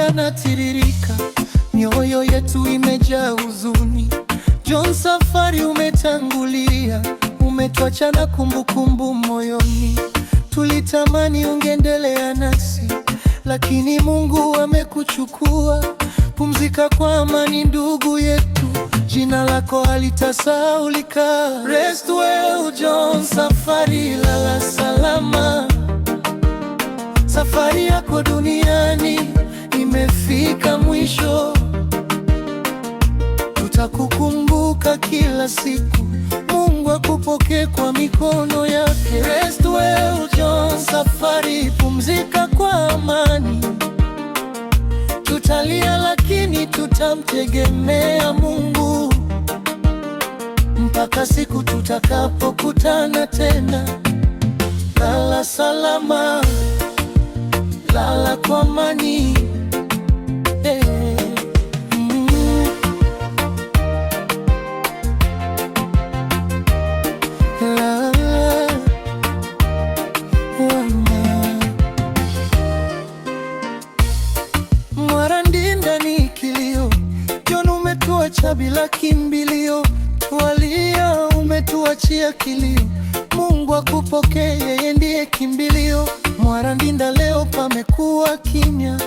yanatiririka, mioyo yetu imejaa huzuni. John Safari umetangulia, umetuacha na kumbukumbu moyoni. Tulitamani ungeendelea nasi, lakini Mungu amekuchukua. Pumzika kwa amani ndugu yetu, jina lako halitasahaulika. Rest well John Safari, lala salama. Safari yako duniani imefika mwisho. Tutakukumbuka kila siku, Mungu akupokee kwa mikono yake. Rest well John Safari, pumzika kwa amani. Tutalia lakini tutamtegemea Mungu, mpaka siku tutakapokutana tena. Lala salama, lala kwa amani. Mwarandinda ni kilio, John umetuacha bila kimbilio. Twalia, umetuachia kilio, Mungu akupokee, yeye ndiye kimbilio. Mwarandinda leo pamekuwa kimya,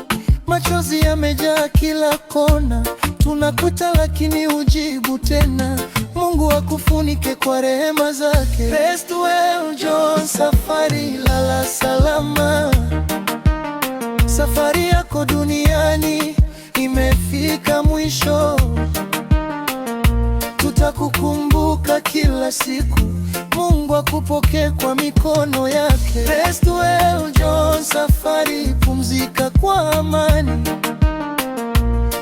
machozi yamejaa kila kona. Tunakuita lakini hujibu tena, Mungu akufunike kwa rehema zake. Rest well John Safari, lala salama. Safari yako duniani imefika mwisho. Tutakukumbuka kila siku, Mungu akupokee kwa mikono yake. Rest well John Safari, pumzika kwa amani.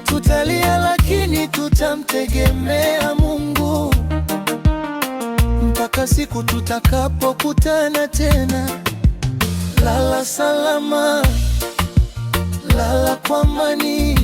Tutalia lakini tutamtegemea Mungu, mpaka siku tutakapokutana tena. Lala salama, lala kwa amani.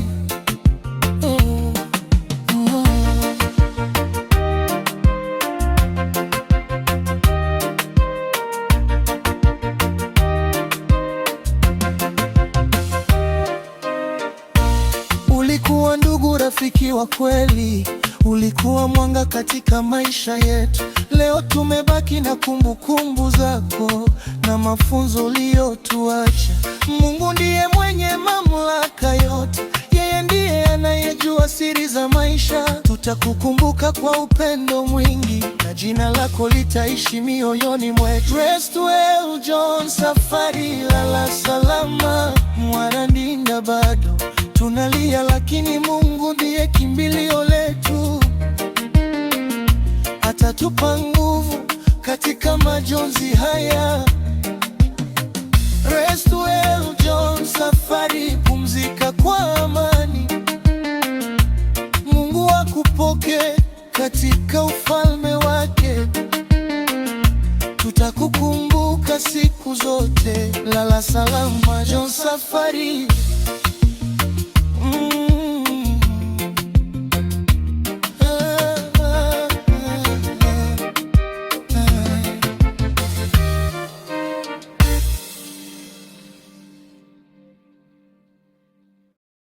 Ulikuwa ndugu, rafiki wa kweli, ulikuwa mwanga katika maisha yetu. Leo tumebaki na kumbukumbu zako na mafunzo uliyotuacha. Mungu ndiye mwenye mamlaka yote, yeye ndiye anayejua siri za maisha. Tutakukumbuka kwa upendo mwingi, na jina lako litaishi mioyoni mwetu. Rest well John Safari, lala salama. Mwarandinda bado tunalia, lakini Mungu ndiye kimbilio letu. Atatupa nguvu katika majonzi haya. Rest well John Safari, pumzika kwa amani. Mungu akupokee katika ufalme wake. Tutakukumbuka siku zote. Lala salama John Safari.